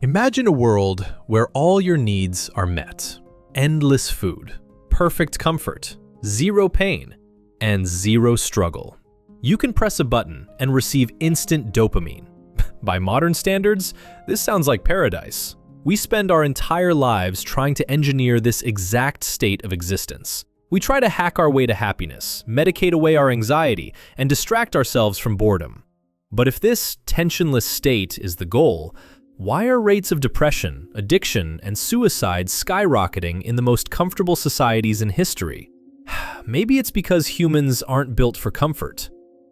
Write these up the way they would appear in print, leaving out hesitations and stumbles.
Imagine a world where all your needs are met. Endless food, perfect comfort, zero pain, and zero struggle. You can press a button and receive instant dopamine. By modern standards, this sounds like paradise. We spend our entire lives trying to engineer this exact state of existence. We try to hack our way to happiness, medicate away our anxiety, and distract ourselves from boredom. But if this tensionless state is the goal, why are rates of depression, addiction, and suicide skyrocketing in the most comfortable societies in history? Maybe it's because humans aren't built for comfort.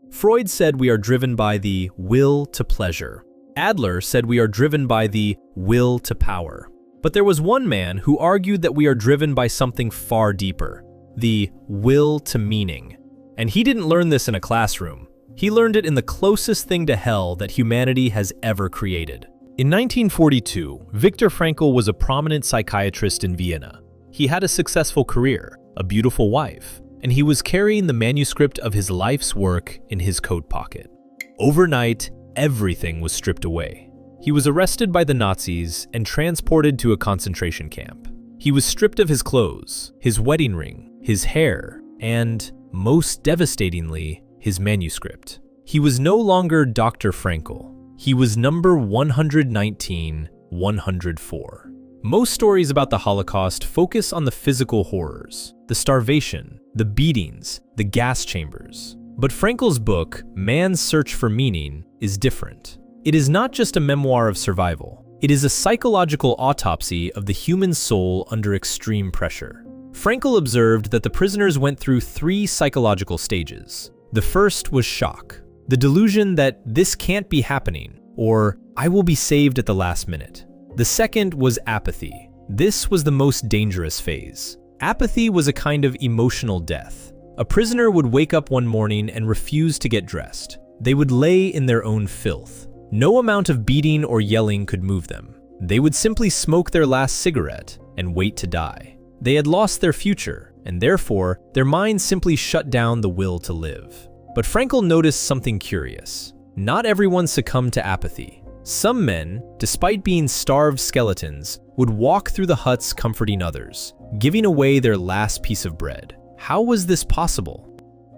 Freud said we are driven by the will to pleasure. Adler said we are driven by the will to power. But there was one man who argued that we are driven by something far deeper, the will to meaning. And he didn't learn this in a classroom. He learned it in the closest thing to hell that humanity has ever created. In 1942, Viktor Frankl was a prominent psychiatrist in Vienna. He had a successful career, a beautiful wife, and he was carrying the manuscript of his life's work in his coat pocket. Overnight, everything was stripped away. He was arrested by the Nazis and transported to a concentration camp. He was stripped of his clothes, his wedding ring, his hair, and, most devastatingly, his manuscript. He was no longer Dr. Frankl. He was number 119-104. Most stories about the Holocaust focus on the physical horrors, the starvation, the beatings, the gas chambers. But Frankl's book, Man's Search for Meaning, is different. It is not just a memoir of survival. It is a psychological autopsy of the human soul under extreme pressure. Frankl observed that the prisoners went through 3 psychological stages. The first was shock, the delusion that this can't be happening, or I will be saved at the last minute. The second was apathy. This was the most dangerous phase. Apathy was a kind of emotional death. A prisoner would wake up one morning and refuse to get dressed. They would lay in their own filth. No amount of beating or yelling could move them. They would simply smoke their last cigarette and wait to die. They had lost their future, and therefore, their minds simply shut down the will to live. But Frankl noticed something curious. Not everyone succumbed to apathy. Some men, despite being starved skeletons, would walk through the huts comforting others, giving away their last piece of bread. How was this possible?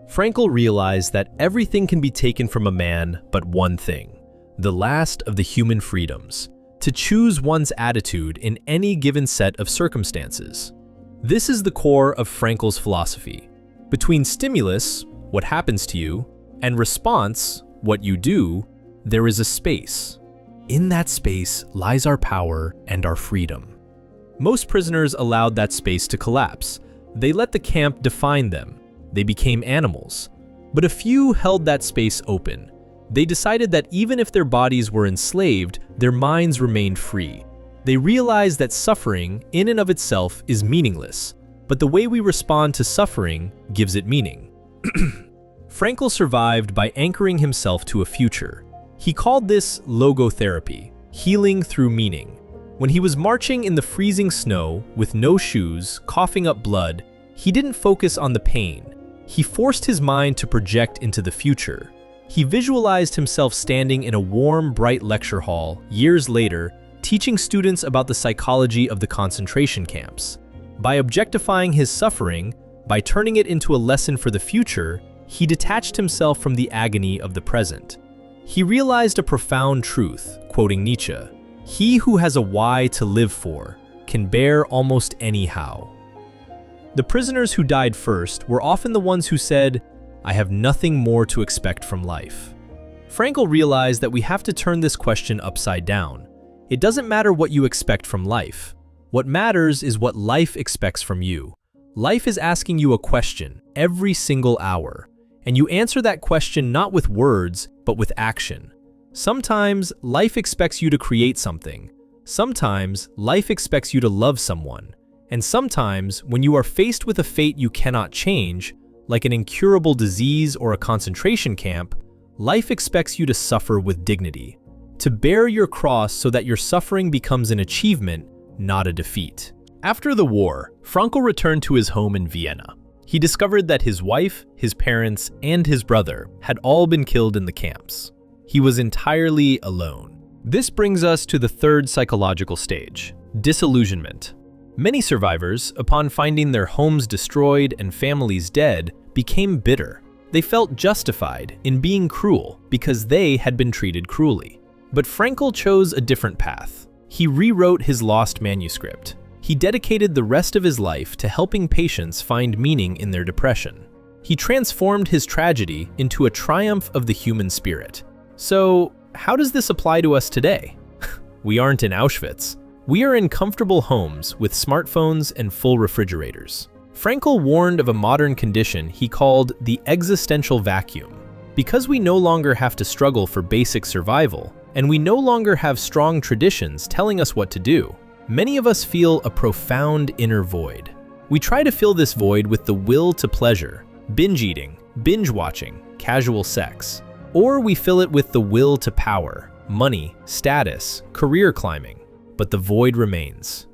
Frankl realized that everything can be taken from a man but one thing, the last of the human freedoms, to choose one's attitude in any given set of circumstances. This is the core of Frankl's philosophy. Between stimulus, what happens to you, and response, what you do, there is a space. In that space lies our power and our freedom. Most prisoners allowed that space to collapse. They let the camp define them. They became animals. But a few held that space open. They decided that even if their bodies were enslaved, their minds remained free. They realized that suffering, in and of itself, is meaningless, but the way we respond to suffering gives it meaning. Frankl survived by anchoring himself to a future. He called this logotherapy, healing through meaning. When he was marching in the freezing snow, with no shoes, coughing up blood, he didn't focus on the pain. He forced his mind to project into the future. He visualized himself standing in a warm, bright lecture hall, years later, teaching students about the psychology of the concentration camps. By objectifying his suffering, by turning it into a lesson for the future, he detached himself from the agony of the present. He realized a profound truth, quoting Nietzsche, "He who has a why to live for can bear almost any how." The prisoners who died first were often the ones who said, "I have nothing more to expect from life." Frankl realized that we have to turn this question upside down. It doesn't matter what you expect from life. What matters is what life expects from you. Life is asking you a question every single hour, and you answer that question not with words, but with action. Sometimes life expects you to create something. Sometimes life expects you to love someone. And sometimes, when you are faced with a fate you cannot change, like an incurable disease or a concentration camp, life expects you to suffer with dignity, to bear your cross so that your suffering becomes an achievement, not a defeat. After the war, Frankl returned to his home in Vienna. He discovered that his wife, his parents, and his brother had all been killed in the camps. He was entirely alone. This brings us to the third psychological stage, disillusionment. Many survivors, upon finding their homes destroyed and families dead, became bitter. They felt justified in being cruel because they had been treated cruelly. But Frankl chose a different path. He rewrote his lost manuscript. He dedicated the rest of his life to helping patients find meaning in their depression. He transformed his tragedy into a triumph of the human spirit. So, how does this apply to us today? We aren't in Auschwitz. We are in comfortable homes with smartphones and full refrigerators. Frankl warned of a modern condition he called the existential vacuum. Because we no longer have to struggle for basic survival, and we no longer have strong traditions telling us what to do, many of us feel a profound inner void. We try to fill this void with the will to pleasure, binge eating, binge watching, casual sex. Or we fill it with the will to power, money, status, career climbing. But the void remains.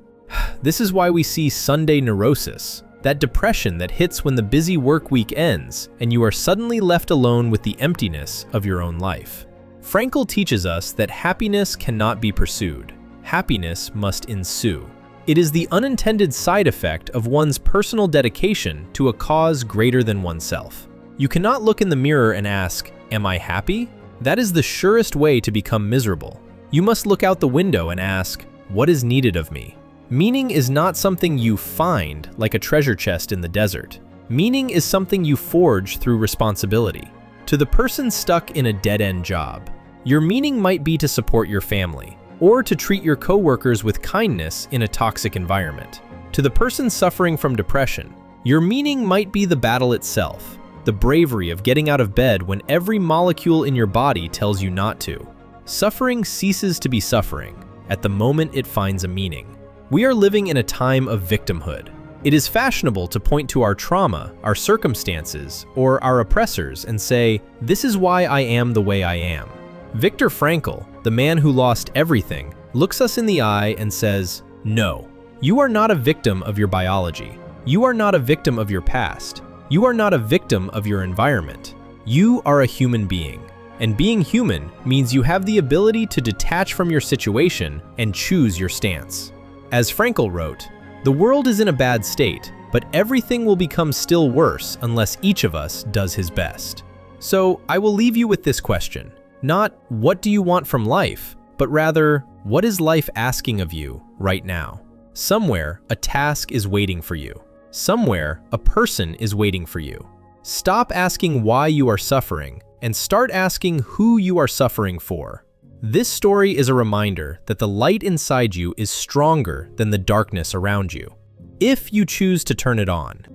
This is why we see Sunday neurosis, that depression that hits when the busy work week ends and you are suddenly left alone with the emptiness of your own life. Frankl teaches us that happiness cannot be pursued. Happiness must ensue. It is the unintended side effect of one's personal dedication to a cause greater than oneself. You cannot look in the mirror and ask, "Am I happy?" That is the surest way to become miserable. You must look out the window and ask, "What is needed of me?" Meaning is not something you find like a treasure chest in the desert. Meaning is something you forge through responsibility. To the person stuck in a dead-end job, your meaning might be to support your family, or to treat your coworkers with kindness in a toxic environment. To the person suffering from depression, your meaning might be the battle itself, the bravery of getting out of bed when every molecule in your body tells you not to. Suffering ceases to be suffering at the moment it finds a meaning. We are living in a time of victimhood. It is fashionable to point to our trauma, our circumstances, or our oppressors and say, "This is why I am the way I am." Viktor Frankl, the man who lost everything, looks us in the eye and says, "No, you are not a victim of your biology. You are not a victim of your past. You are not a victim of your environment. You are a human being. And being human means you have the ability to detach from your situation and choose your stance." As Frankl wrote, "The world is in a bad state, but everything will become still worse unless each of us does his best." So I will leave you with this question. Not, what do you want from life, but rather, what is life asking of you right now? Somewhere, a task is waiting for you. Somewhere, a person is waiting for you. Stop asking why you are suffering and start asking who you are suffering for. This story is a reminder that the light inside you is stronger than the darkness around you, if you choose to turn it on.